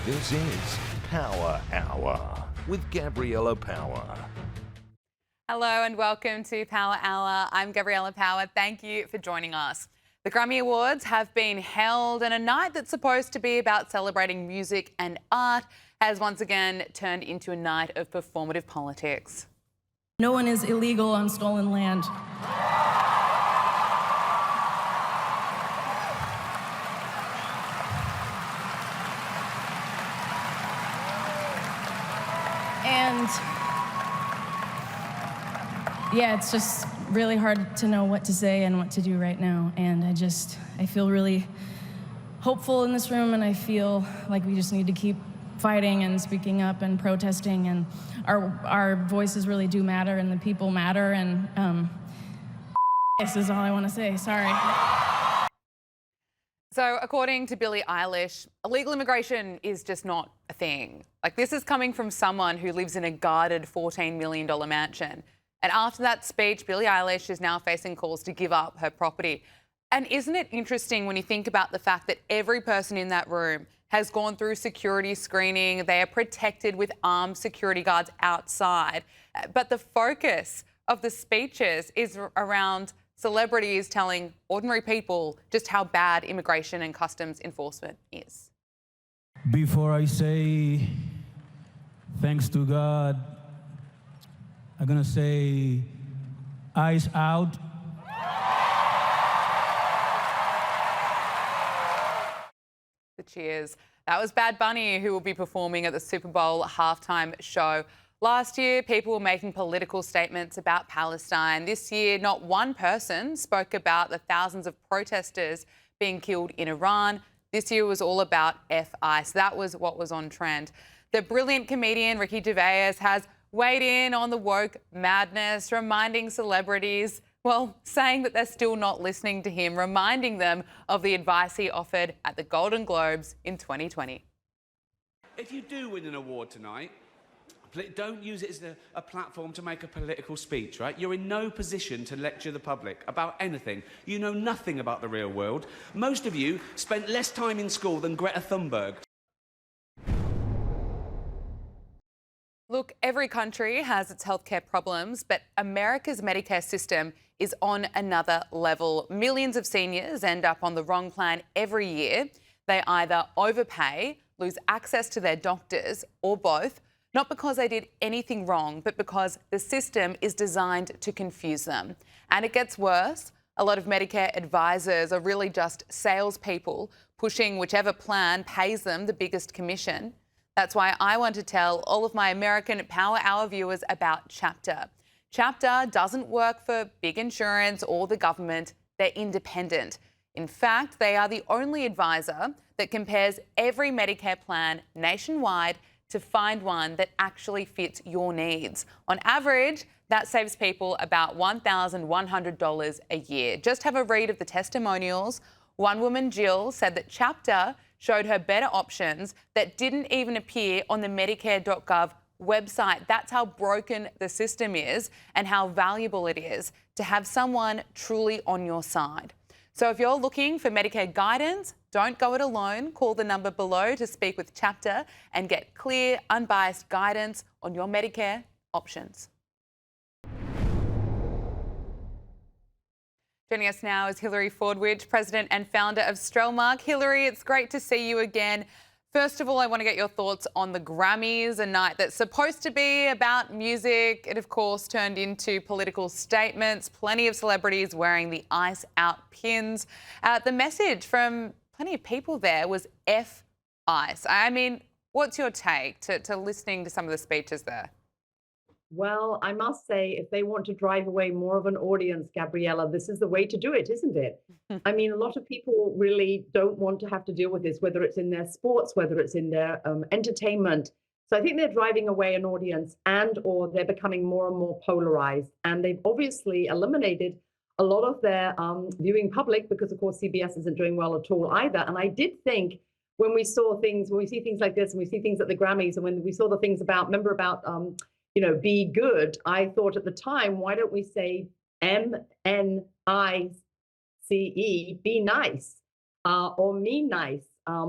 This is Power Hour with Gabriella Power. Hello and welcome to Power Hour. I'm Gabriella Power. Thank you for joining us. The Grammy Awards have been held, and a night that's supposed to be about celebrating music and art has once again turned into a night of performative politics. No one is illegal on stolen land. And yeah, it's just really hard to know what to say and what to do right now. And I feel really hopeful in this room, and I feel like we just need to keep fighting and speaking up and protesting, and our voices really do matter, and the people matter, and this is all I want to say. Sorry. So according to Billie Eilish, illegal immigration is just not a thing. Like, this is coming from someone who lives in a guarded $14 million mansion. And after that speech, Billie Eilish is now facing calls to give up her property. And isn't it interesting when you think about the fact that every person in that room has gone through security screening, they are protected with armed security guards outside, but the focus of the speeches is around celebrities telling ordinary people just how bad immigration and customs enforcement is. Before I say thanks to God, I'm gonna say eyes out. The cheers. That was Bad Bunny, who will be performing at the Super Bowl halftime show. Last year, people were making political statements about Palestine. This year, not one person spoke about the thousands of protesters being killed in Iran. This year was all about FI. So that was what was on trend. The brilliant comedian Ricky Gervais has weighed in on the woke madness, reminding celebrities, well, saying that they're still not listening to him, reminding them of the advice he offered at the Golden Globes in 2020. If you do win an award tonight, don't use it as a platform to make a political speech, right? You're in no position to lecture the public about anything. You know nothing about the real world. Most of you spent less time in school than Greta Thunberg. Look, every country has its healthcare problems, but America's Medicare system is on another level. Millions of seniors end up on the wrong plan every year. They either overpay, lose access to their doctors, or both, not because they did anything wrong, but because the system is designed to confuse them. And it gets worse. A lot of Medicare advisors are really just salespeople pushing whichever plan pays them the biggest commission. That's why I want to tell all of my American Power Hour viewers about Chapter. Chapter doesn't work for big insurance or the government. They're independent. In fact, they are the only advisor that compares every Medicare plan nationwide to find one that actually fits your needs. On average, that saves people about $1,100 a year. Just have a read of the testimonials. One woman, Jill, said that Chapter showed her better options that didn't even appear on the Medicare.gov website. That's how broken the system is and how valuable it is to have someone truly on your side. So if you're looking for Medicare guidance, don't go it alone. Call the number below to speak with Chapter and get clear, unbiased guidance on your Medicare options. Joining us now is Hilary Fordwich, President and founder of Strellmark. Hilary, it's great to see you again. First of all, I want to get your thoughts on the Grammys, a night that's supposed to be about music. It, of course, turned into political statements, plenty of celebrities wearing the Ice Out pins. The message from plenty of people there was F ICE. I mean, what's your take to listening to some of the speeches there? Well, I must say, if they want to drive away more of an audience, Gabriella, this is the way to do it, isn't it? I mean, a lot of people really don't want to have to deal with this, whether it's in their sports, whether it's in their entertainment. So I think they're driving away an audience, and or they're becoming more and more polarized. And they've obviously eliminated a lot of their viewing public because, of course, CBS isn't doing well at all either. And I did think when we see things like this, and we see things at the Grammys, and when we saw the things about, be good, I thought at the time, why don't we say MNICE, be nice, or me nice?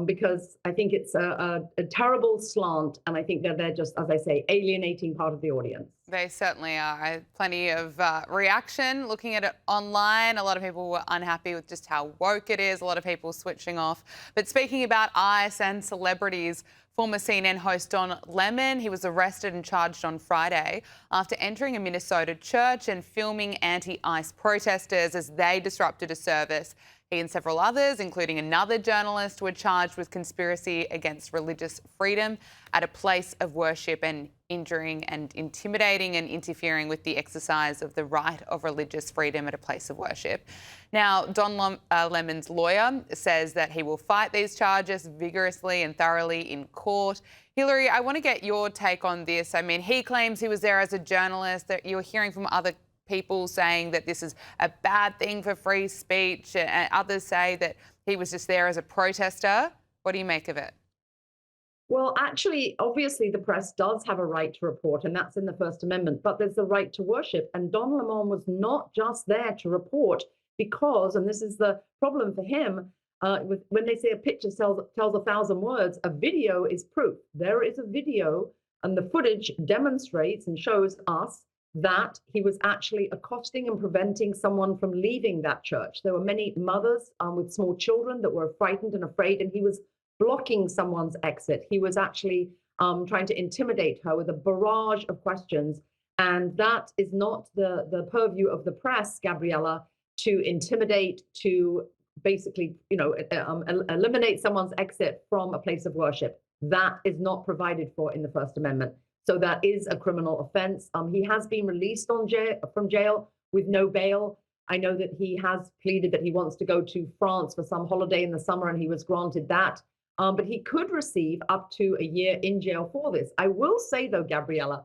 because I think it's a terrible slant, and I think that they're just, as I say, alienating part of the audience. They certainly are. Plenty of reaction looking at it online. A lot of people were unhappy with just how woke it is. A lot of people switching off. But speaking about ICE and celebrities, former CNN host Don Lemon, he was arrested and charged on Friday after entering a Minnesota church and filming anti-ICE protesters as they disrupted a service. He and several others, including another journalist, were charged with conspiracy against religious freedom at a place of worship and injuring and intimidating and interfering with the exercise of the right of religious freedom at a place of worship. Now, Don Lemon's lawyer says that he will fight these charges vigorously and thoroughly in court. Hillary, I want to get your take on this. I mean, he claims he was there as a journalist, that you're hearing from other people saying that this is a bad thing for free speech, and others say that he was just there as a protester. What do you make of it? Well, actually, obviously, the press does have a right to report, and that's in the First Amendment, but there's the right to worship. And Don Lemon was not just there to report because, and this is the problem for him, when they say a picture tells 1,000 words, a video is proof. There is a video, and the footage demonstrates and shows us that he was actually accosting and preventing someone from leaving that church. There were many mothers with small children that were frightened and afraid, and he was blocking someone's exit. He was actually trying to intimidate her with a barrage of questions. And that is not the purview of the press, Gabriella, to intimidate, to basically, eliminate someone's exit from a place of worship. That is not provided for in the First Amendment. So that is a criminal offense. He has been released from jail with no bail. I know that he has pleaded that he wants to go to France for some holiday in the summer, and he was granted that. But he could receive up to a year in jail for this. I will say, though, Gabriella,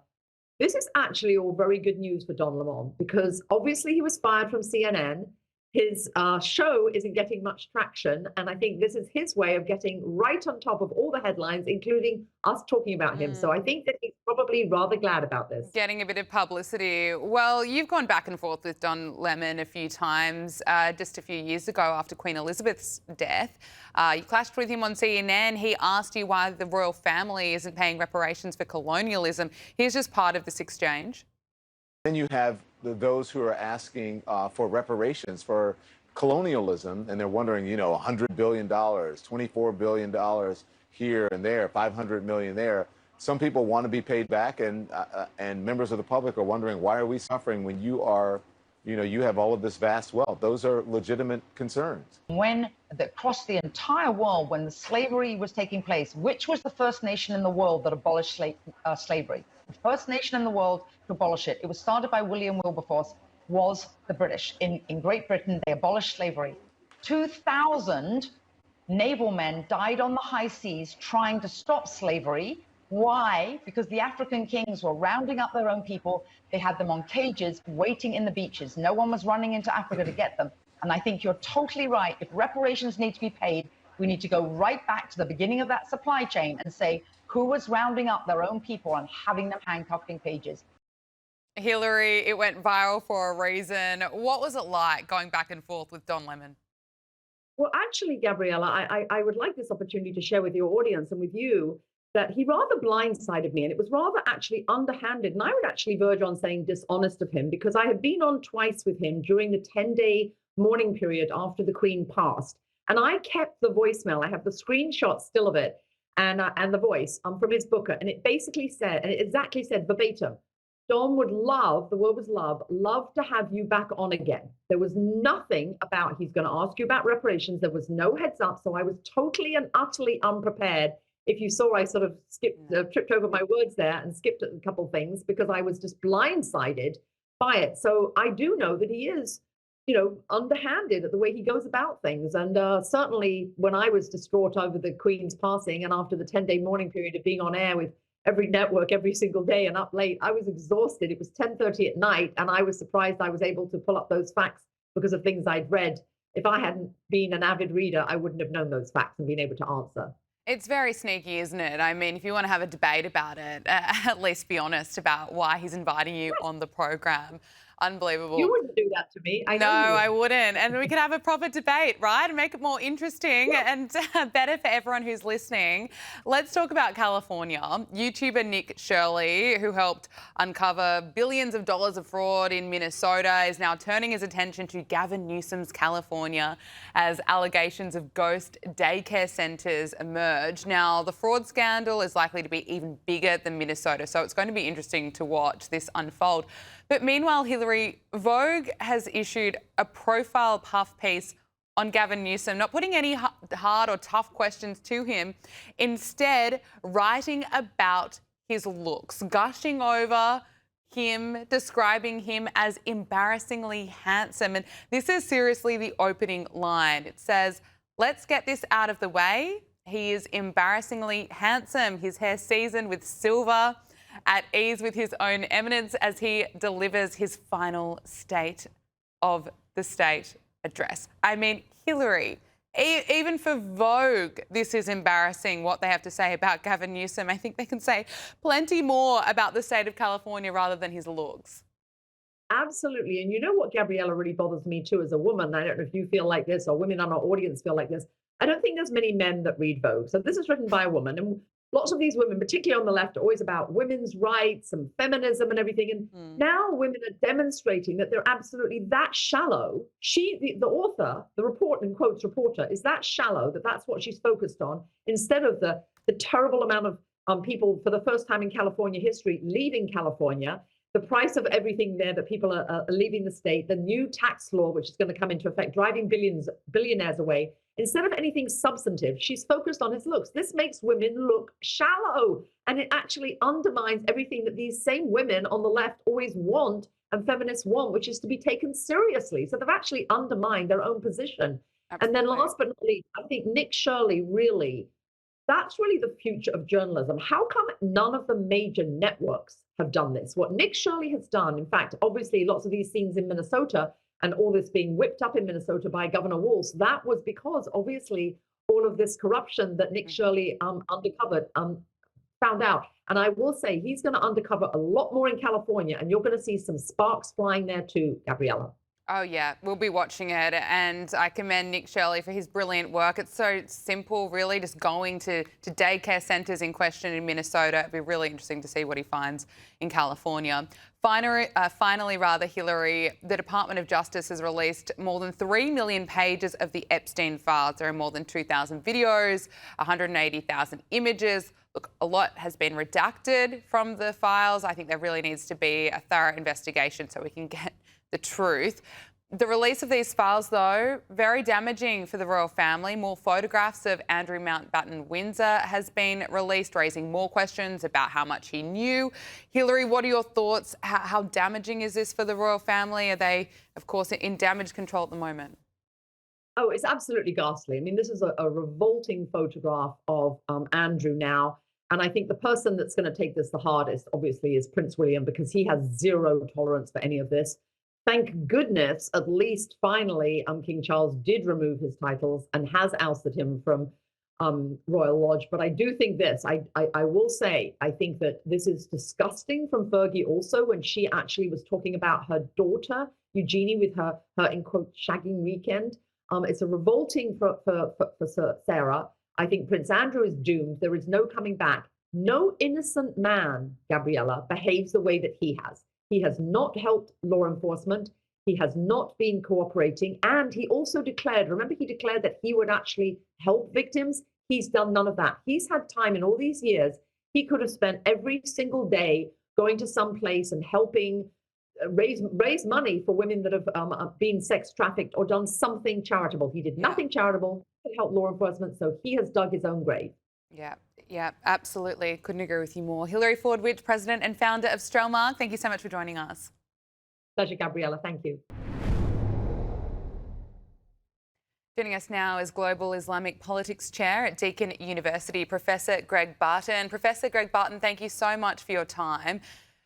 this is actually all very good news for Don Lemon, because obviously he was fired from CNN. His show isn't getting much traction, and I think this is his way of getting right on top of all the headlines, including us talking about him. So I think that he's probably rather glad about this. Getting a bit of publicity. Well, you've gone back and forth with Don Lemon a few times. Just a few years ago, after Queen Elizabeth's death, you clashed with him on CNN. He asked you why the royal family isn't paying reparations for colonialism. Here's just part of this exchange. Then you have those who are asking for reparations for colonialism, and they're wondering, $100 billion, $24 billion here and there, $500 million there. Some people want to be paid back, and members of the public are wondering, why are we suffering when you are, you have all of this vast wealth? Those are legitimate concerns. When across the entire world, when the slavery was taking place, which was the first nation in the world that abolished slavery? The first nation in the world to abolish it. It was started by William Wilberforce, was the British. In Great Britain, they abolished slavery. 2,000 naval men died on the high seas trying to stop slavery. Why? Because the African kings were rounding up their own people. They had them on cages waiting in the beaches. No one was running into Africa to get them. And I think you're totally right. If reparations need to be paid, we need to go right back to the beginning of that supply chain and say, who was rounding up their own people and having them handcuffed in cages? Hillary, it went viral for a reason. What was it like going back and forth with Don Lemon? Well, actually, Gabriella, I would like this opportunity to share with your audience and with you that he rather blindsided me, and it was rather actually underhanded. And I would actually verge on saying dishonest of him, because I had been on twice with him during the 10-day mourning period after the Queen passed. And I kept the voicemail. I have the screenshot still of it and the voice from his booker. And it basically said, and it exactly said verbatim, Don would love, the word was love to have you back on again. There was nothing about he's going to ask you about reparations. There was no heads up. So I was totally and utterly unprepared. If you saw, I sort of tripped over my words there and skipped a couple things because I was just blindsided by it. So I do know that he is, underhanded at the way he goes about things. And certainly when I was distraught over the Queen's passing and after the 10-day mourning period of being on air with every network every single day and up late, I was exhausted. It was 10:30 at night, and I was surprised I was able to pull up those facts because of things I'd read. If I hadn't been an avid reader, I wouldn't have known those facts and been able to answer. It's very sneaky, isn't it? I mean, if you want to have a debate about it, at least be honest about why he's inviting you on the program. Unbelievable. You wouldn't do that to me. I No, know you I wouldn't. And we could have a proper debate, right? And make it more interesting and better for everyone who's listening. Let's talk about California. YouTuber Nick Shirley, who helped uncover billions of dollars of fraud in Minnesota, is now turning his attention to Gavin Newsom's California as allegations of ghost daycare centres emerge. Now, the fraud scandal is likely to be even bigger than Minnesota, so it's going to be interesting to watch this unfold. But meanwhile, Hillary, Vogue has issued a profile puff piece on Gavin Newsom, not putting any hard or tough questions to him, instead writing about his looks, gushing over him, describing him as embarrassingly handsome. And this is seriously the opening line. It says, "Let's get this out of the way. He is embarrassingly handsome. His hair seasoned with silver, at ease with his own eminence as he delivers his final State of the State address." I mean, Hillary, even for Vogue, this is embarrassing what they have to say about Gavin Newsom. I think they can say plenty more about the state of California rather than his looks. Absolutely. And you know what, Gabriella, really bothers me too as a woman. I don't know if you feel like this or women on our audience feel like this. I don't think there's many men that read Vogue. So this is written by a woman. And lots of these women, particularly on the left, are always about women's rights and feminism and everything. And now women are demonstrating that they're absolutely that shallow. The author, the report, in quotes, reporter, is that shallow that that's what she's focused on, instead of the terrible amount of people, for the first time in California history, leaving California, the price of everything there, that people are leaving the state, the new tax law, which is going to come into effect, driving billionaires away. Instead of anything substantive, she's focused on his looks. This makes women look shallow, and it actually undermines everything that these same women on the left always want and feminists want, which is to be taken seriously. So they've actually undermined their own position. Absolutely. And then last but not least, I think Nick Shirley that's really the future of journalism. How come none of the major networks have done this? What Nick Shirley has done, in fact, obviously lots of these scenes in Minnesota and all this being whipped up in Minnesota by Governor Walz, that was because obviously all of this corruption that Nick Shirley uncovered, found out. And I will say he's going to uncover a lot more in California, and you're going to see some sparks flying there too, Gabriella. Oh, yeah, we'll be watching it. And I commend Nick Shirley for his brilliant work. It's so simple, really, just going to daycare centres in question in Minnesota. It'd be really interesting to see what he finds in California. Finally, Hillary, the Department of Justice has released more than 3 million pages of the Epstein files. There are more than 2,000 videos, 180,000 images. Look, a lot has been redacted from the files. I think there really needs to be a thorough investigation so we can get the truth. The release of these files, though, very damaging for the royal family. More photographs of Andrew Mountbatten Windsor has been released, raising more questions about how much he knew. Hillary, what are your thoughts? How damaging is this for the royal family? Are they, of course, in damage control at the moment? Oh, it's absolutely ghastly. I mean, this is a revolting photograph of Andrew now. And I think the person that's going to take this the hardest, obviously, is Prince William, because he has zero tolerance for any of this. Thank goodness, at least finally, King Charles did remove his titles and has ousted him from Royal Lodge. But I do think this, I will say, I think that this is disgusting from Fergie also, when she actually was talking about her daughter, Eugenie, with her in quote, shagging weekend. It's a revolting for Sarah. I think Prince Andrew is doomed. There is no coming back. No innocent man, Gabriella, behaves the way that he has. He has not helped law enforcement. He has not been cooperating. And he also declared, remember, he declared that he would actually help victims. He's done none of that. He's had time in all these years. He could have spent every single day going to some place and helping raise money for women that have been sex trafficked or done something charitable. He did nothing charitable to help law enforcement. So he has dug his own grave. Yeah, absolutely. Couldn't agree with you more. Hillary Ford-Witch, president and founder of Strelmark, thank you so much for joining us. Pleasure, Gabriella. Thank you. Joining us now is Global Islamic Politics Chair at Deakin University, Professor Greg Barton. Professor Greg Barton, thank you so much for your time.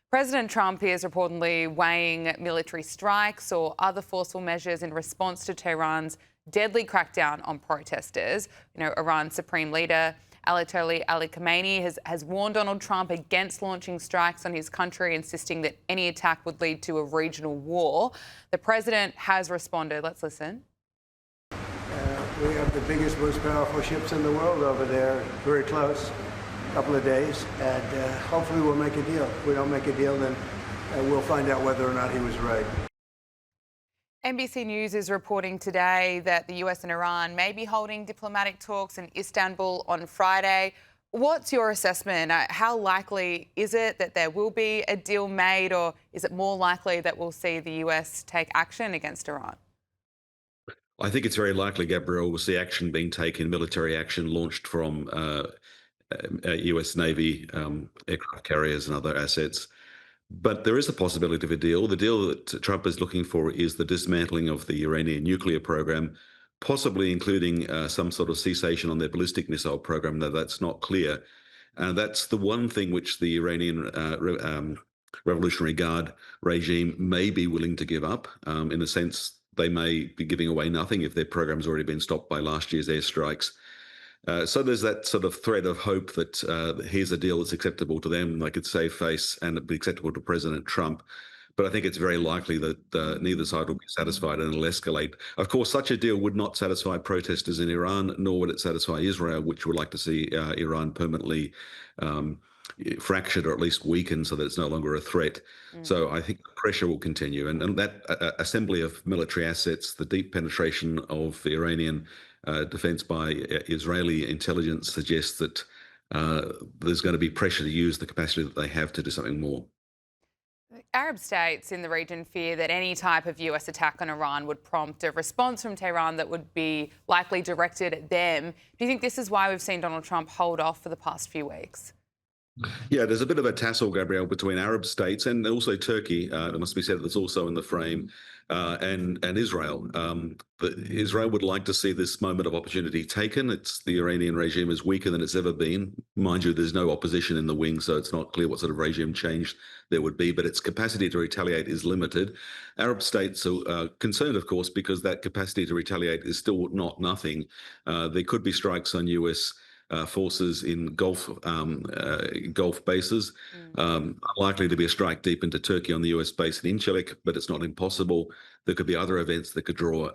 President Trump is reportedly weighing military strikes or other forceful measures in response to Tehran's deadly crackdown on protesters. You know, Iran's supreme leader Ayatollah Ali Khamenei has warned Donald Trump against launching strikes on his country, insisting that any attack would lead to a regional war. The president has responded. Let's listen. We have the biggest, most powerful ships in the world over there, very close, a couple of days, and hopefully we'll make a deal. If we don't make a deal, then we'll find out whether or not he was right. NBC News is reporting today that the US and Iran may be holding diplomatic talks in Istanbul on Friday. What's your assessment? How likely is it that there will be a deal made, or is it more likely that we'll see the US take action against Iran? I think it's very likely, Gabrielle, we'll see action being taken, military action launched from US Navy aircraft carriers and other assets. But there is a possibility of a deal. The deal that Trump is looking for is the dismantling of the Iranian nuclear program, possibly including some sort of cessation on their ballistic missile program, though that's not clear. That's the one thing which the Iranian Revolutionary Guard regime may be willing to give up, in the sense they may be giving away nothing if their program's already been stopped by last year's airstrikes. So there's that sort of thread of hope that here's a deal that's acceptable to them, they could save face, and it'd be acceptable to President Trump. But I think it's very likely that neither side will be satisfied and it'll escalate. Of course, such a deal would not satisfy protesters in Iran, nor would it satisfy Israel, which would like to see Iran permanently fractured or at least weakened so that it's no longer a threat. So I think the pressure will continue. And that assembly of military assets, the deep penetration of Iranian defense by Israeli intelligence suggests that there's going to be pressure to use the capacity that they have to do something more. Arab states in the region fear that any type of US attack on Iran would prompt a response from Tehran that would be likely directed at them. Do you think this is why we've seen Donald Trump hold off for the past few weeks? Yeah, there's a bit of a tussle, Gabrielle, between Arab states and also Turkey. It must be said that's also in the frame, and Israel. Israel would like to see this moment of opportunity taken. The Iranian regime is weaker than it's ever been. Mind you, there's no opposition in the wing, so it's not clear what sort of regime change there would be, but its capacity to retaliate is limited. Arab states are concerned, of course, because that capacity to retaliate is still not nothing. There could be strikes on US forces in Gulf bases. Likely to be a strike deep into Turkey on the US base in Incirlik, but it's not impossible. There could be other events that could draw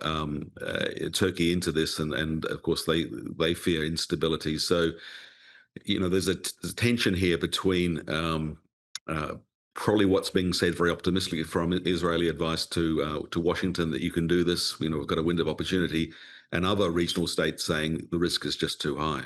Turkey into this, and of course they fear instability. So, there's a tension here between probably what's being said very optimistically from Israeli advice to Washington that you can do this, we've got a window of opportunity, and other regional states saying the risk is just too high.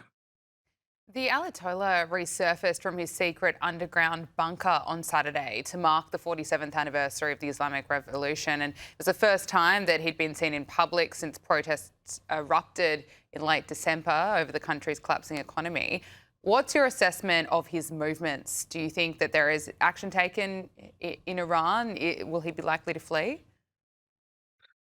The Ayatollah resurfaced from his secret underground bunker on Saturday to mark the 47th anniversary of the Islamic Revolution. And it was the first time that he'd been seen in public since protests erupted in late December over the country's collapsing economy. What's your assessment of his movements? Do you think that there is action taken in Iran? Will he be likely to flee?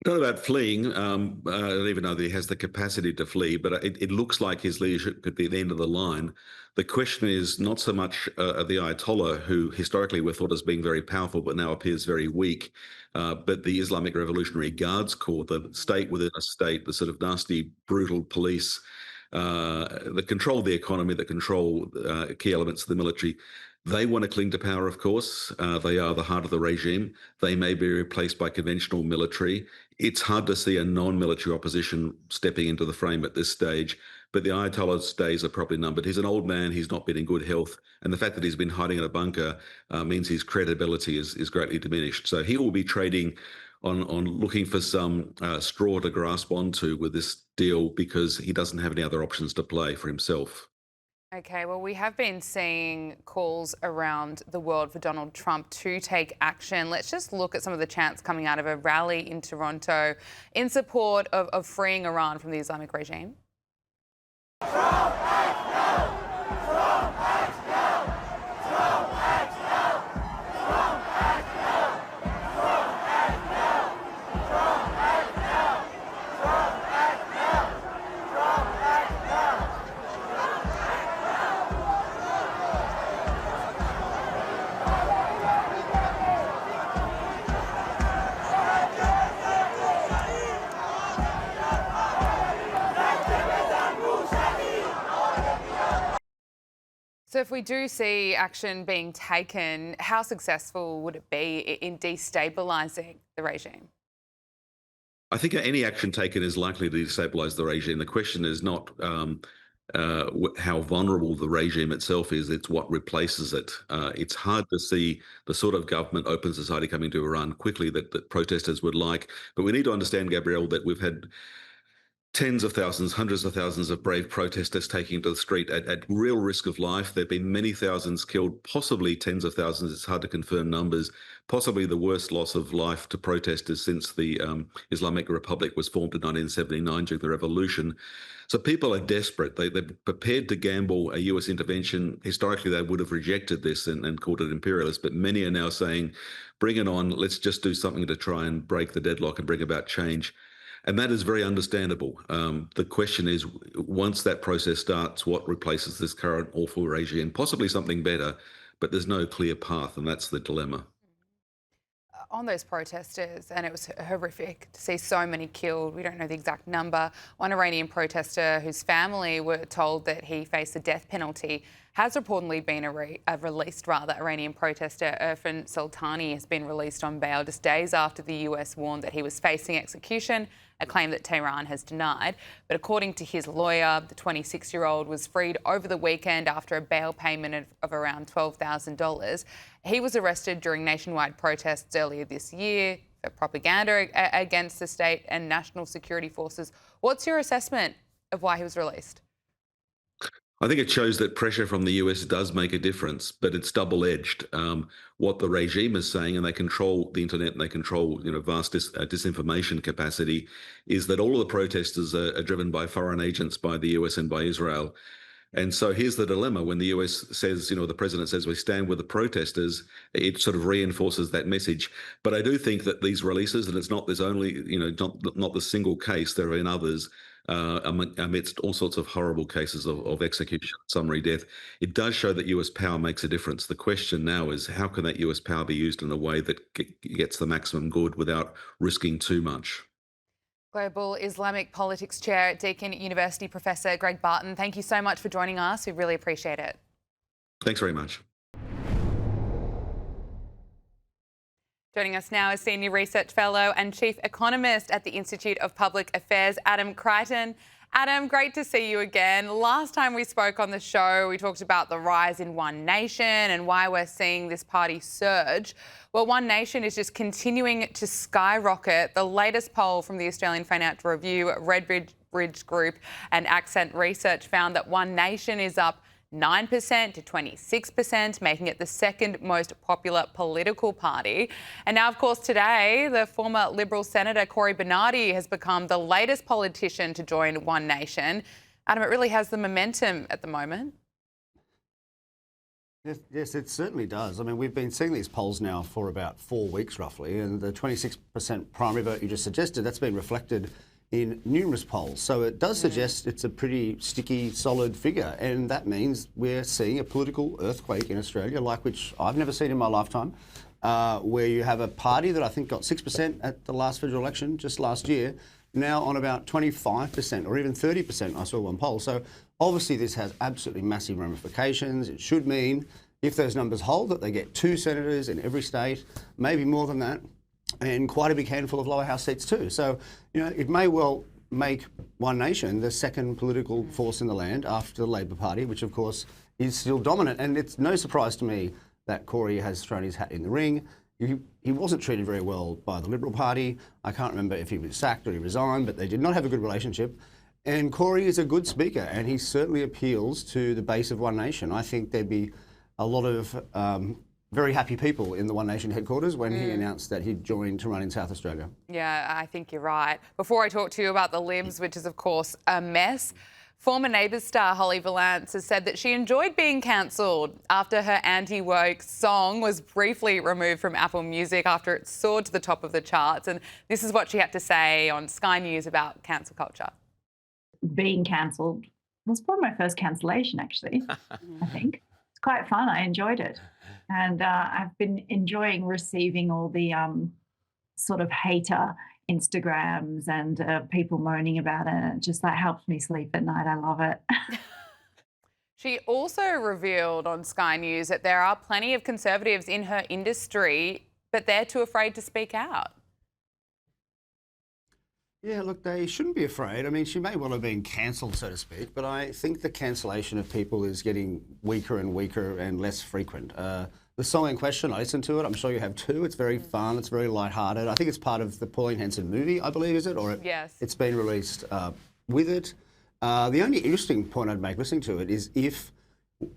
Not about fleeing. I don't even know that he has the capacity to flee, but it looks like his leadership could be the end of the line. The question is not so much the Ayatollah, who historically we're thought as being very powerful, but now appears very weak, but the Islamic Revolutionary Guards Corps, the state within a state, the sort of nasty, brutal police that control the economy, that control key elements of the military. They want to cling to power, of course. They are the heart of the regime. They may be replaced by conventional military. It's hard to see a non-military opposition stepping into the frame at this stage, but the Ayatollah's days are probably numbered. He's an old man. He's not been in good health. And the fact that he's been hiding in a bunker means his credibility is greatly diminished. So he will be trading on looking for some straw to grasp onto with this deal because he doesn't have any other options to play for himself. Okay, well, we have been seeing calls around the world for Donald Trump to take action. Let's just look at some of the chants coming out of a rally in Toronto in support of freeing Iran from the Islamic regime. Trump acts now! Trump acts now! Trump acts now! Trump acts now! Trump acts now! Trump acts now! Trump acts now! Trump acts now! So if we do see action being taken, how successful would it be in destabilising the regime? I think any action taken is likely to destabilise the regime. The question is not how vulnerable the regime itself is, it's what replaces it. It's hard to see the sort of government, open society coming to Iran quickly that protesters would like. But we need to understand, Gabrielle, that we've had tens of thousands, hundreds of thousands of brave protesters taking to the street at real risk of life. There have been many thousands killed, possibly tens of thousands. It's hard to confirm numbers. Possibly the worst loss of life to protesters since the Islamic Republic was formed in 1979 during the revolution. So people are desperate. They're prepared to gamble a US intervention. Historically, they would have rejected this and called it imperialist, but many are now saying, bring it on. Let's just do something to try and break the deadlock and bring about change. And that is very understandable. The question is, once that process starts, what replaces this current awful regime? Possibly something better, but there's no clear path, and that's the dilemma. On those protesters, and it was horrific to see so many killed. We don't know the exact number. One Iranian protester whose family were told that he faced the death penalty has reportedly been released. Iranian protester Irfan Sultani has been released on bail just days after the US warned that he was facing execution, a claim that Tehran has denied. But according to his lawyer, the 26-year-old was freed over the weekend after a bail payment of around $12,000. He was arrested during nationwide protests earlier this year for propaganda against the state and national security forces. What's your assessment of why he was released? I think it shows that pressure from the US does make a difference, but it's double-edged. What the regime is saying, and they control the internet and they control, vast disinformation capacity, is that all of the protesters are driven by foreign agents, by the US and by Israel. And so here's the dilemma. When the US says, the president says we stand with the protesters, it sort of reinforces that message. But I do think that these releases, and it's not this only, not the single case, there have been others, amidst all sorts of horrible cases of execution, summary death, it does show that US power makes a difference. The question now is, how can that US power be used in a way that gets the maximum good without risking too much? Global Islamic Politics Chair at Deakin University, Professor Greg Barton, thank you so much for joining us. We really appreciate it. Thanks very much. Joining us now is Senior Research Fellow and Chief Economist at the Institute of Public Affairs, Adam Crichton. Adam, great to see you again. Last time we spoke on the show, we talked about the rise in One Nation and why we're seeing this party surge. Well, One Nation is just continuing to skyrocket. The latest poll from the Australian Financial Review, Redbridge Group and Accent Research found that One Nation is up 9% to 26%, making it the second most popular political party. And now, of course, today, the former Liberal Senator Cory Bernardi has become the latest politician to join One Nation. Adam, it really has the momentum at the moment. Yes, it certainly does. I mean, we've been seeing these polls now for about 4 weeks, roughly, and the 26% primary vote you just suggested, that's been reflected in numerous polls. So it does suggest it's a pretty sticky, solid figure. And that means we're seeing a political earthquake in Australia, like which I've never seen in my lifetime, where you have a party that I think got 6% at the last federal election just last year, now on about 25% or even 30%, I saw one poll. So obviously this has absolutely massive ramifications. It should mean, if those numbers hold, that they get 2 senators in every state, maybe more than that, and quite a big handful of lower house seats too. So, it may well make One Nation the second political force in the land after the Labor Party, which of course is still dominant. And it's no surprise to me that Cory has thrown his hat in the ring. He wasn't treated very well by the Liberal Party. I can't remember if he was sacked or he resigned, but they did not have a good relationship. And Cory is a good speaker, and he certainly appeals to the base of One Nation. I think there'd be a lot of very happy people in the One Nation headquarters when he announced that he'd joined to run in South Australia. Yeah, I think you're right. Before I talk to you about the Libs, which is, of course, a mess, former Neighbours star Holly Valance has said that she enjoyed being cancelled after her anti-woke song was briefly removed from Apple Music after it soared to the top of the charts. And this is what she had to say on Sky News about cancel culture. Being cancelled was probably my first cancellation, actually, I think. It's quite fun. I enjoyed it. And I've been enjoying receiving all the sort of hater Instagrams and people moaning about it. It just helps me sleep at night. I love it. She also revealed on Sky News that there are plenty of conservatives in her industry, but they're too afraid to speak out. Yeah, look, they shouldn't be afraid. I mean, she may well have been cancelled, so to speak, but I think the cancellation of people is getting weaker and weaker and less frequent. The song in question, I listened to it. I'm sure you have too. It's very fun. It's very lighthearted. I think it's part of the Pauline Hanson movie, I believe, is it? Or yes. It's been released with it. The only interesting point I'd make listening to it is if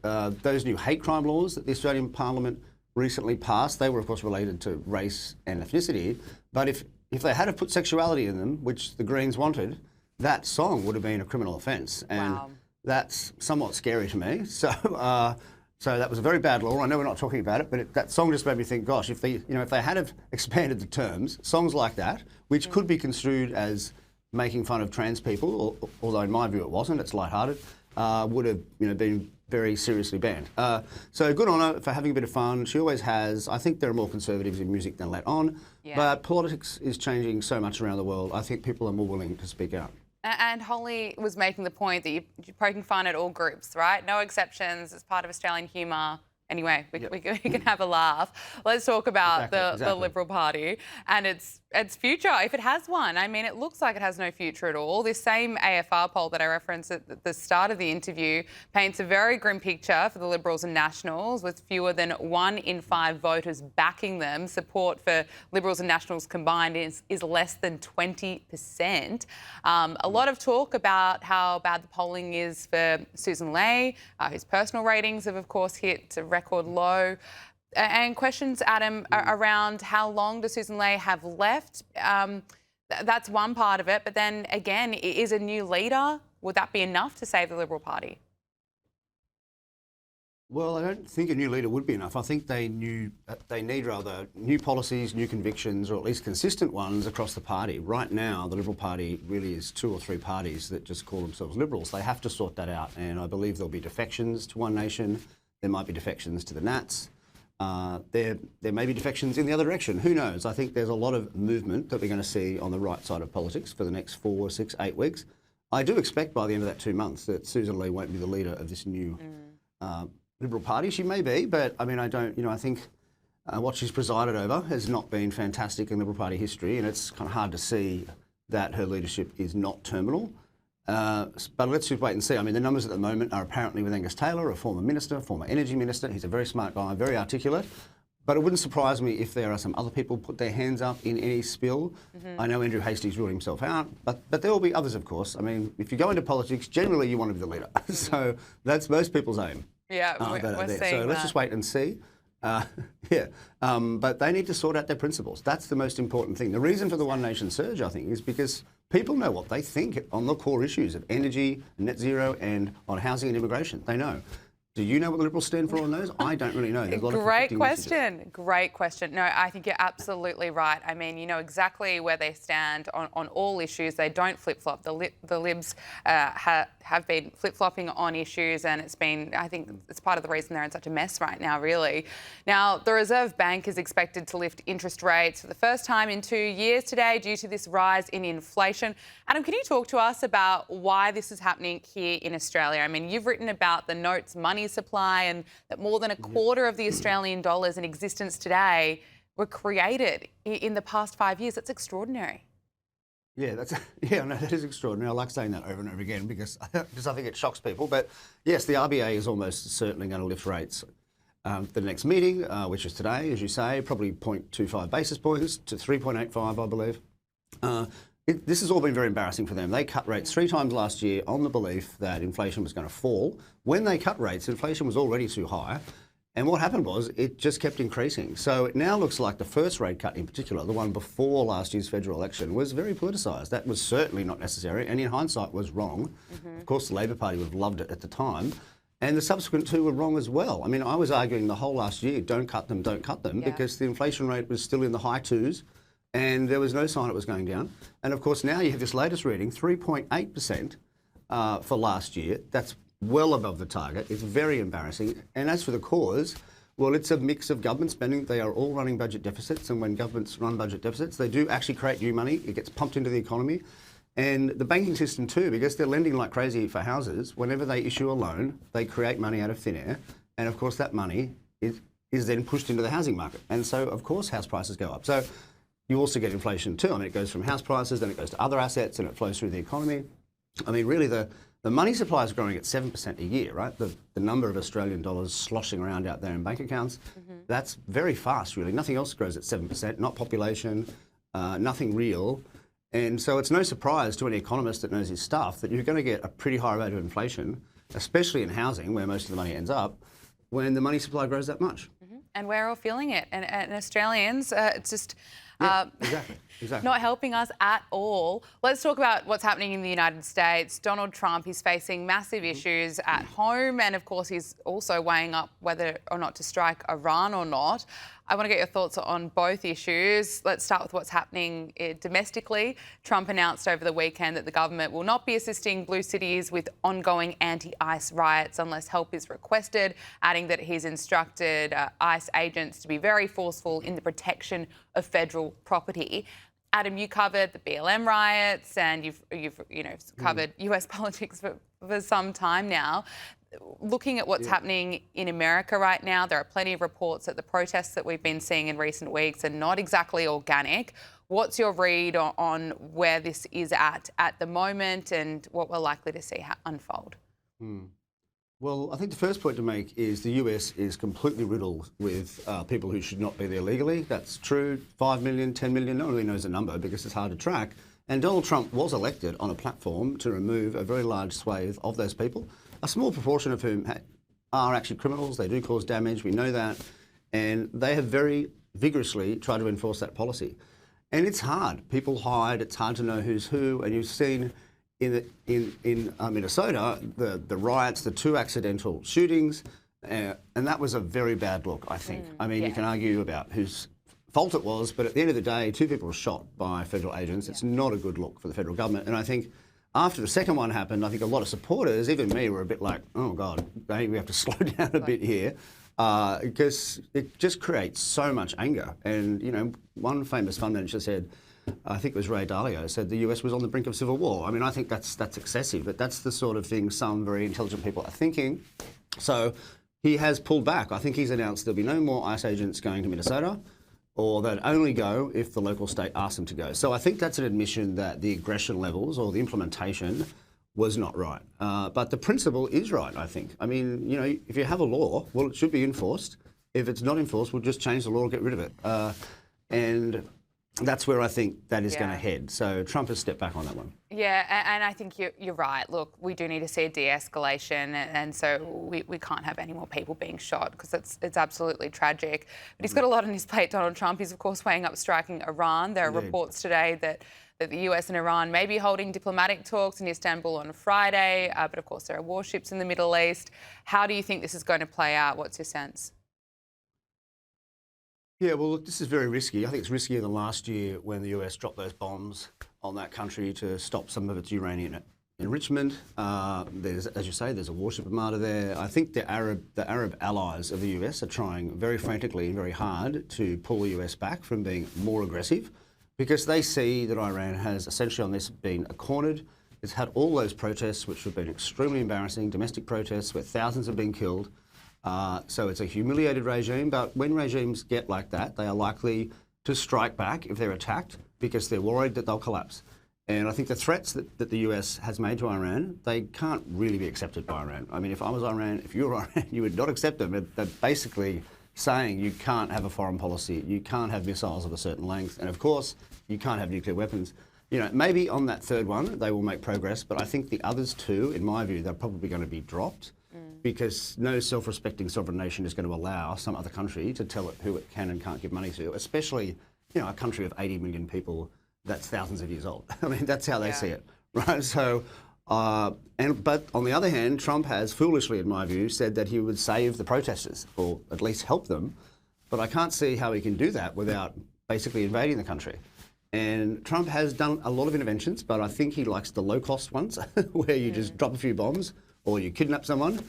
those new hate crime laws that the Australian Parliament recently passed, they were, of course, related to race and ethnicity, but if they had have put sexuality in them, which the Greens wanted, that song would have been a criminal offence. And that's somewhat scary to me. So so that was a very bad law. I know we're not talking about it, but that song just made me think, gosh, if they had have expanded the terms, songs like that, which could be construed as making fun of trans people, although in my view it wasn't, it's lighthearted, would have been very seriously banned. So good on her for having a bit of fun. She always has. I think there are more conservatives in music than let on, but politics is changing so much around the world. I think people are more willing to speak out. And Holly was making the point that you're poking fun at all groups, right? No exceptions. It's part of Australian humour. Anyway, we can have a laugh. Let's talk about the Liberal Party and its future, if it has one. I mean, it looks like it has no future at all. This same AFR poll that I referenced at the start of the interview paints a very grim picture for the Liberals and Nationals, with fewer than 1 in 5 voters backing them. Support for Liberals and Nationals combined is less than 20%. A lot of talk about how bad the polling is for Susan Ley, whose personal ratings have, of course, hit a record low. And questions, Adam, around how long does Susan Ley have left? That's one part of it. But then again, is a new leader, would that be enough to save the Liberal Party? Well, I don't think a new leader would be enough. I think they need rather new policies, new convictions, or at least consistent ones across the party. Right now, the Liberal Party really is 2 or 3 parties that just call themselves Liberals. They have to sort that out. And I believe there'll be defections to One Nation. There might be defections to the Nats. There may be defections in the other direction. Who knows? I think there's a lot of movement that we're going to see on the right side of politics for the next 4, 6, 8 weeks. I do expect by the end of that 2 months that Susan Ley won't be the leader of this new Liberal Party. She may be, but I mean, I don't. I think what she's presided over has not been fantastic in Liberal Party history, and it's kind of hard to see that her leadership is not terminal. But let's just wait and see. I mean, the numbers at the moment are apparently with Angus Taylor, a former minister, former energy minister. He's a very smart guy, very articulate. But it wouldn't surprise me if there are some other people put their hands up in any spill. I know Andrew Hastings ruled himself out, but there will be others, of course. I mean, if you go into politics, generally you want to be the leader. So that's most people's aim. Yeah, we're seeing so let's just wait and see. But they need to sort out their principles. That's the most important thing. The reason for the One Nation surge, I think, is because people know what they think on the core issues of energy, net zero, and on housing and immigration. They know. Do you know what the Liberals stand for on those? I don't really know. There's a lot Great question. Great question. No, I think you're absolutely right. I mean, you know exactly where they stand on all issues. They don't flip-flop. The Libs have been flip-flopping on issues, and it's been, I think it's part of the reason they're in such a mess right now, really. Now, the Reserve Bank is expected to lift interest rates for the first time in 2 years today due to this rise in inflation. Adam, can you talk to us about why this is happening here in Australia? I mean, you've written about the notes money supply and that more than a quarter of the Australian dollars in existence today were created in the past 5 years. That's extraordinary. Yeah, that is extraordinary. I like saying that over and over again because I think it shocks people. But yes, the RBA is almost certainly going to lift rates. The next meeting, which is today, as you say, probably 0.25 basis points to 3.85, I believe. This has all been very embarrassing for them. They cut rates 3 times last year on the belief that inflation was going to fall. When they cut rates, inflation was already too high. And what happened was it just kept increasing. So it now looks like the first rate cut in particular, the one before last year's federal election, was very politicised. That was certainly not necessary and in hindsight was wrong. Of course, the Labor Party would have loved it at the time. And the subsequent 2 were wrong as well. I mean, I was arguing the whole last year, don't cut them, because the inflation rate was still in the high 2s. And there was no sign it was going down. And of course, now you have this latest reading, 3.8% for last year. That's well above the target. It's very embarrassing. And as for the cause, well, it's a mix of government spending. They are all running budget deficits. And when governments run budget deficits, they do actually create new money. It gets pumped into the economy. And the banking system too, because they're lending like crazy for houses, whenever they issue a loan, they create money out of thin air. And of course that money is then pushed into the housing market. And so of course house prices go up. So you also get inflation too. I mean, it goes from house prices, then it goes to other assets and it flows through the economy. I mean, really the money supply is growing at 7% a year, right? The number of Australian dollars sloshing around out there in bank accounts, that's very fast really. Nothing else grows at 7%, not population, nothing real. And so it's no surprise to any economist that knows his stuff that you're going to get a pretty high rate of inflation, especially in housing where most of the money ends up, when the money supply grows that much. And we're all feeling it. And Australians, it's just Exactly. not helping us at all. Let's talk about what's happening in the United States. Donald Trump is facing massive issues at home. And of course, he's also weighing up whether or not to strike Iran or not. I want to get your thoughts on both issues. Let's start with what's happening domestically. Trump announced over the weekend that the government will not be assisting blue cities with ongoing anti-ICE riots unless help is requested, adding that he's instructed ICE agents to be very forceful in the protection of federal property. Adam, you covered the BLM riots and you've covered US politics for some time now. Looking at what's happening in America right now, there are plenty of reports that the protests that we've been seeing in recent weeks are not exactly organic. What's your read on where this is at the moment and what we're likely to see unfold? Well, I think the first point to make is the US is completely riddled with people who should not be there legally. That's true. 5 million, 10 million, no one really knows the number because it's hard to track. And Donald Trump was elected on a platform to remove a very large swathe of those people, a small proportion of whom are actually criminals. They do cause damage, we know that. And they have very vigorously tried to enforce that policy. And it's hard. People hide, it's hard to know who's who. And you've seen in Minnesota, the riots, the 2 accidental shootings, and that was a very bad look, I think. I mean, you can argue about whose fault it was, but at the end of the day, 2 people were shot by federal agents. It's not a good look for the federal government. And I think after the second one happened, I think a lot of supporters, even me, were a bit like, oh God, maybe we have to slow down a bit here, because it just creates so much anger. And, you know, one famous fund manager said, I think it was Ray Dalio, said the US was on the brink of civil war. I mean, I think that's excessive, but that's the sort of thing some very intelligent people are thinking. So he has pulled back. I think he's announced there'll be no more ICE agents going to Minnesota, or they'd only go if the local state asked them to go. So I think that's an admission that the aggression levels or the implementation was not right. But the principle is right, I think. I mean, you know, if you have a law, well, it should be enforced. If it's not enforced, we'll just change the law and get rid of it. And that's where I think that is going to head. So Trump has stepped back on that one. Yeah, and I think you're right. Look, we do need to see a de-escalation, and so we can't have any more people being shot because it's absolutely tragic. But he's got a lot on his plate, Donald Trump. He's, of course, weighing up striking Iran. There are reports today that the US and Iran may be holding diplomatic talks in Istanbul on Friday, but, of course, there are warships in the Middle East. How do you think this is going to play out? What's your sense? Yeah, well, look, this is very risky. I think it's riskier than last year when the US dropped those bombs on that country to stop some of its uranium enrichment. There's, as you say, there's a warship armada there. I think the Arab allies of the US are trying very frantically and very hard to pull the US back from being more aggressive because they see that Iran has essentially on this been cornered. It's had all those protests, which have been extremely embarrassing, domestic protests where thousands have been killed. So it's a humiliated regime, but when regimes get like that, they are likely to strike back if they're attacked because they're worried that they'll collapse. And I think the threats that the US has made to Iran, they can't really be accepted by Iran. I mean, if I was Iran, if you were Iran, you would not accept them. They're basically saying you can't have a foreign policy, you can't have missiles of a certain length, and of course, you can't have nuclear weapons. You know, maybe on that third one, they will make progress, but I think the others too, in my view, they're probably going to be dropped. Because no self-respecting sovereign nation is going to allow some other country to tell it who it can and can't give money to, especially, you know, a country of 80 million people that's thousands of years old. I mean, that's how they see it, right? So, but on the other hand, Trump has foolishly, in my view, said that he would save the protesters or at least help them. But I can't see how he can do that without basically invading the country. And Trump has done a lot of interventions, but I think he likes the low-cost ones where you just drop a few bombs or you kidnap someone.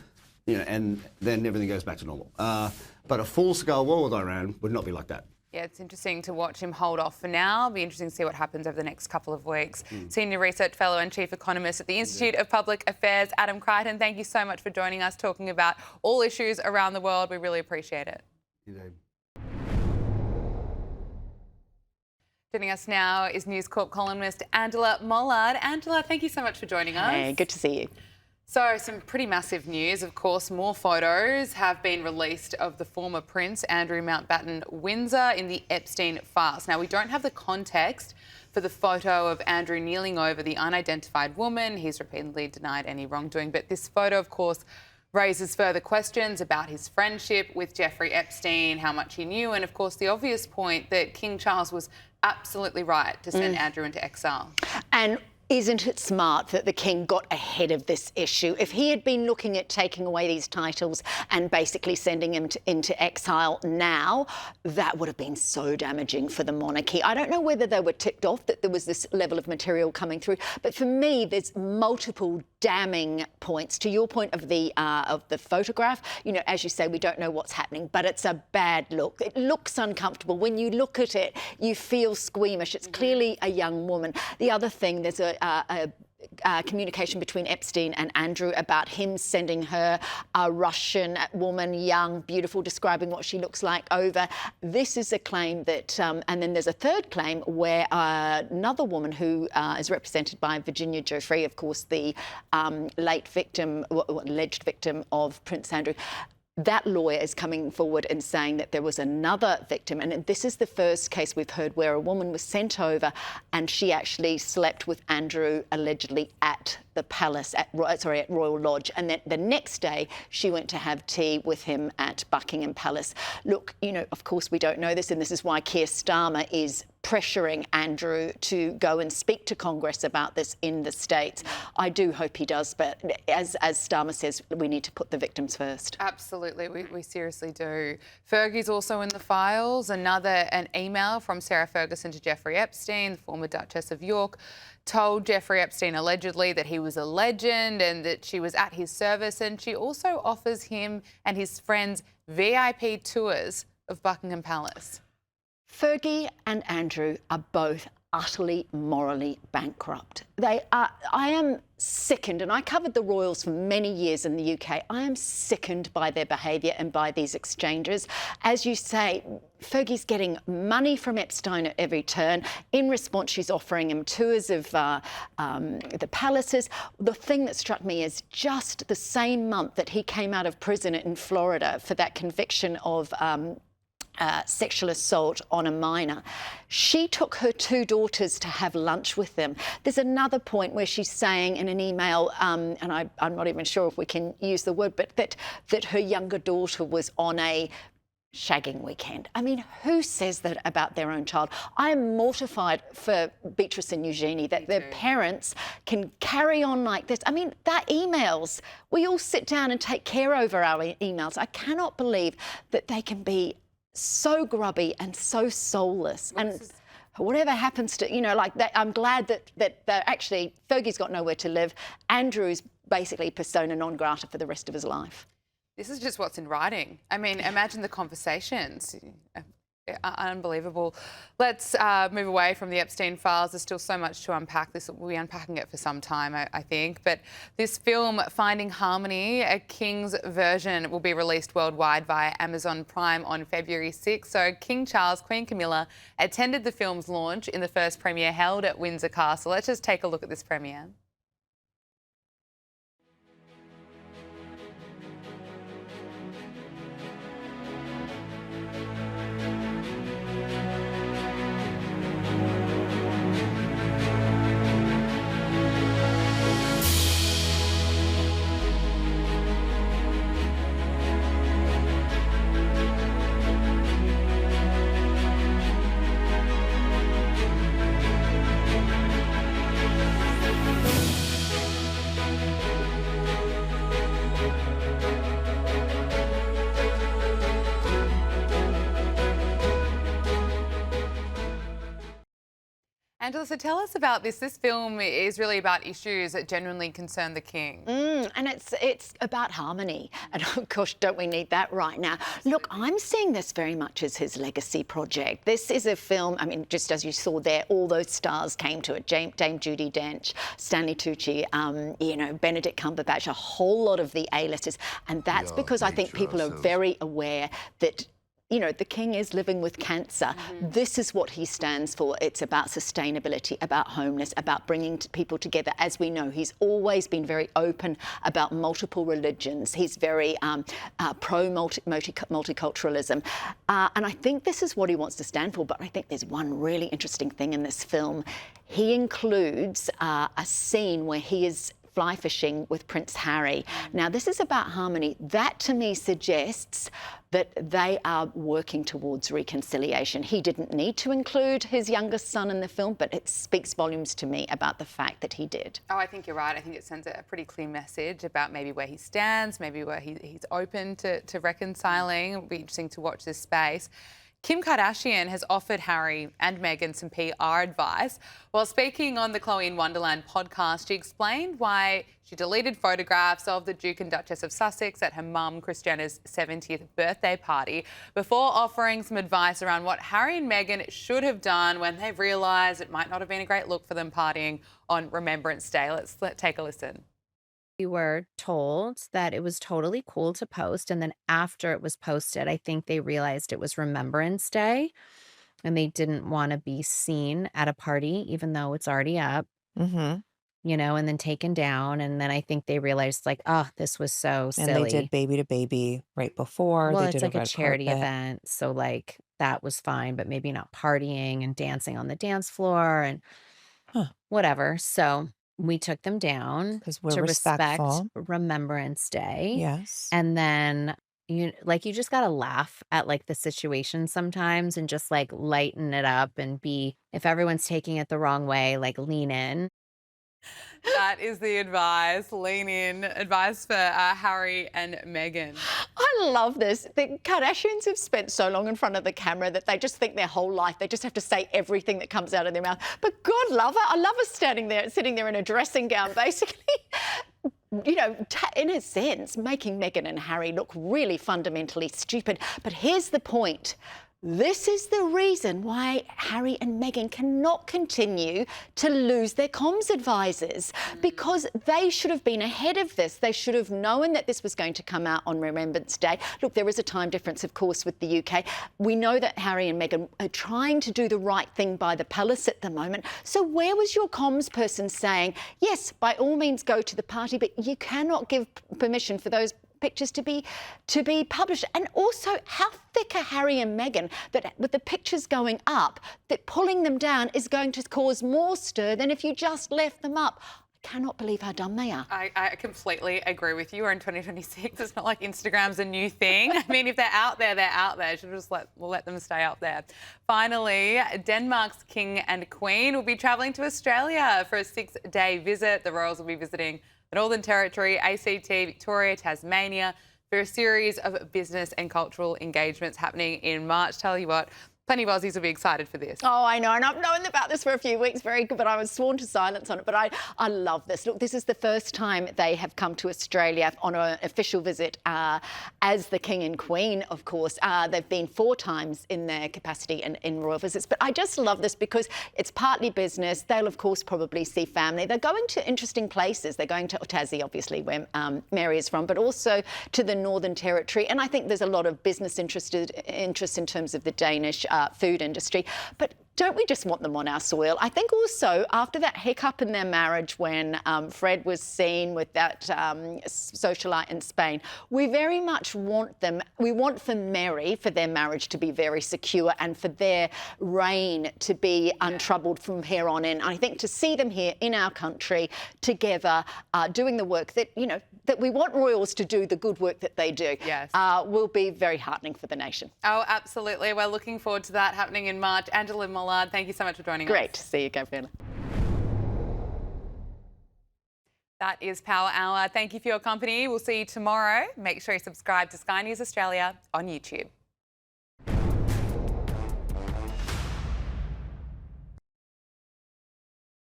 You know, and then everything goes back to normal. But a full-scale war with Iran would not be like that. Yeah, it's interesting to watch him hold off for now. It'll be interesting to see what happens over the next couple of weeks. Senior Research Fellow and Chief Economist at the Institute of Public Affairs, Adam Crichton, thank you so much for joining us, talking about all issues around the world. We really appreciate it. Joining us now is News Corp columnist Angela Mollard. Angela, thank you so much for joining us. Hey, good to see you. So, some pretty massive news. Of course, more photos have been released of the former Prince Andrew Mountbatten Windsor in the Epstein files. Now, we don't have the context for the photo of Andrew kneeling over the unidentified woman. He's repeatedly denied any wrongdoing. But this photo, of course, raises further questions about his friendship with Jeffrey Epstein, how much he knew, and, of course, the obvious point that King Charles was absolutely right to send Andrew into exile. And isn't it smart that the King got ahead of this issue? If he had been looking at taking away these titles and basically sending him into exile now, that would have been so damaging for the monarchy. I don't know whether they were tipped off that there was this level of material coming through, but for me, there's multiple damning points. To your point of the photograph, you know, as you say, we don't know what's happening, but it's a bad look. It looks uncomfortable. When you look at it, you feel squeamish. It's clearly a young woman. The other thing, there's a communication between Epstein and Andrew about him sending her a Russian woman, young, beautiful, describing what she looks like over. This is a claim that, and then there's a third claim where another woman who is represented by Virginia Giuffre, of course, the late victim, alleged victim of Prince Andrew. That lawyer is coming forward and saying that there was another victim. And this is the first case we've heard where a woman was sent over and she actually slept with Andrew allegedly at the palace, at Royal Lodge. And then the next day she went to have tea with him at Buckingham Palace. Look, you know, of course we don't know this, and this is why Keir Starmer is pressuring Andrew to go and speak to Congress about this in the States. I do hope he does, but as Starmer says, we need to put the victims first. Absolutely, we seriously do. Fergie's also in the files. An email from Sarah Ferguson to Jeffrey Epstein, the former Duchess of York, told Jeffrey Epstein allegedly that he was a legend and that she was at his service, and she also offers him and his friends VIP tours of Buckingham Palace. Fergie and Andrew are both utterly morally bankrupt. I am sickened, and I covered the royals for many years in the UK. I am sickened by their behaviour and by these exchanges. As you say, Fergie's getting money from Epstein at every turn. In response, she's offering him tours of the palaces. The thing that struck me is just the same month that he came out of prison in Florida for that conviction of sexual assault on a minor, she took her two daughters to have lunch with them. There's another point where she's saying in an email, and I'm not even sure if we can use the word, but that her younger daughter was on a shagging weekend. I mean, who says that about their own child? I am mortified for Beatrice and Eugenie that their parents can carry on like this. I mean, that emails, we all sit down and take care over our emails. I cannot believe that they can be so grubby and so soulless. And whatever happens to, you know, like that, I'm glad that actually Fergie's got nowhere to live. Andrew's basically persona non grata for the rest of his life. This is just what's in writing. I mean, imagine the conversations. Unbelievable. Let's move away from the Epstein files. There's still so much to unpack. We'll be unpacking it for some time, I think. But this film, Finding Harmony, a King's version, will be released worldwide via Amazon Prime on February 6th. So King Charles, Queen Camilla attended the film's launch in the first premiere held at Windsor Castle. Let's just take a look at this premiere. Angela, so tell us about this. This film is really about issues that genuinely concern the king. And it's about harmony. And of course, don't we need that right now? Look, I'm seeing this very much as his legacy project. This is a film, I mean, just as you saw there, all those stars came to it. Dame Judi Dench, Stanley Tucci, you know, Benedict Cumberbatch, a whole lot of the A-listers. And that's because I think people are very aware that, you know, the king is living with cancer. This is what he stands for. It's about sustainability, about homeless, about bringing people together. As we know, he's always been very open about multiple religions. He's very pro-multiculturalism. And I think this is what he wants to stand for. But I think there's one really interesting thing in this film. He includes a scene where he is fly fishing with Prince Harry. Now, this is about harmony. That, to me, suggests that they are working towards reconciliation. He didn't need to include his youngest son in the film, but it speaks volumes to me about the fact that he did. Oh, I think you're right. I think it sends a pretty clear message about maybe where he stands, maybe where he's open to reconciling. It'll be interesting to watch this space. Kim Kardashian has offered Harry and Meghan some PR advice. While speaking on the Chloe in Wonderland podcast, she explained why she deleted photographs of the Duke and Duchess of Sussex at her mum, Kris Jenner's 70th birthday party, before offering some advice around what Harry and Meghan should have done when they realised it might not have been a great look for them partying on Remembrance Day. Let's take a listen. We were told that it was totally cool to post. And then after it was posted, I think they realized it was Remembrance Day and they didn't want to be seen at a party, even though it's already up, you know, and then taken down. And then I think they realized, like, oh, this was so silly. And they did Baby to Baby right before. Well, they it's did like a red charity carpet. event. So, like, that was fine, but maybe not partying and dancing on the dance floor and whatever. So we took them down Because we're to respect respectful. Remembrance Day. Yes. And then you just gotta laugh at like the situation sometimes and just like lighten it up and be, if everyone's taking it the wrong way, like lean in. That is the advice. Lean in. Advice for Harry and Meghan. I love this. The Kardashians have spent so long in front of the camera that they just think their whole life, they just have to say everything that comes out of their mouth. But God love her. I love her sitting there in a dressing gown, basically. You know, in a sense, making Meghan and Harry look really fundamentally stupid. But here's the point. This is the reason why Harry and Meghan cannot continue to lose their comms advisors, because they should have been ahead of this. They should have known that this was going to come out on Remembrance Day. Look, there is a time difference, of course, with the UK. We know that Harry and Meghan are trying to do the right thing by the palace at the moment. So where was your comms person saying, yes, by all means go to the party, but you cannot give permission for those pictures to be published? And also, how thick are Harry and Meghan that with the pictures going up, that pulling them down is going to cause more stir than if you just left them up? I cannot believe how dumb they are. I completely agree with you. We're in 2026. It's not like Instagram's a new thing. I mean, if they're out there, they're out there. Should just let them stay out there. Finally, Denmark's King and Queen will be travelling to Australia for a 6-day visit. The royals will be visiting the Northern Territory, ACT, Victoria, Tasmania, for a series of business and cultural engagements happening in March. Tell you what, plenty of Aussies will be excited for this. Oh, I know, and I've known about this for a few weeks, very good, but I was sworn to silence on it. But I love this. Look, this is the first time they have come to Australia on an official visit as the King and Queen, of course. They've been 4 times in their capacity in royal visits. But I just love this because it's partly business. They'll, of course, probably see family. They're going to interesting places. They're going to Tassie, obviously, where Mary is from, but also to the Northern Territory. And I think there's a lot of business interest in terms of the Danish food industry. But don't we just want them on our soil? I think also after that hiccup in their marriage when Fred was seen with that socialite in Spain, we very much want them, we want for Mary, for their marriage to be very secure and for their reign to be untroubled from here on in. I think to see them here in our country together, doing the work that, you know, that we want royals to do, the good work that they do, will be very heartening for the nation. Oh, absolutely. We're looking forward to that happening in March. Angela Millard, thank you so much for joining us. Great to see you, Gabriella. That is Power Hour. Thank you for your company. We'll see you tomorrow. Make sure you subscribe to Sky News Australia on YouTube.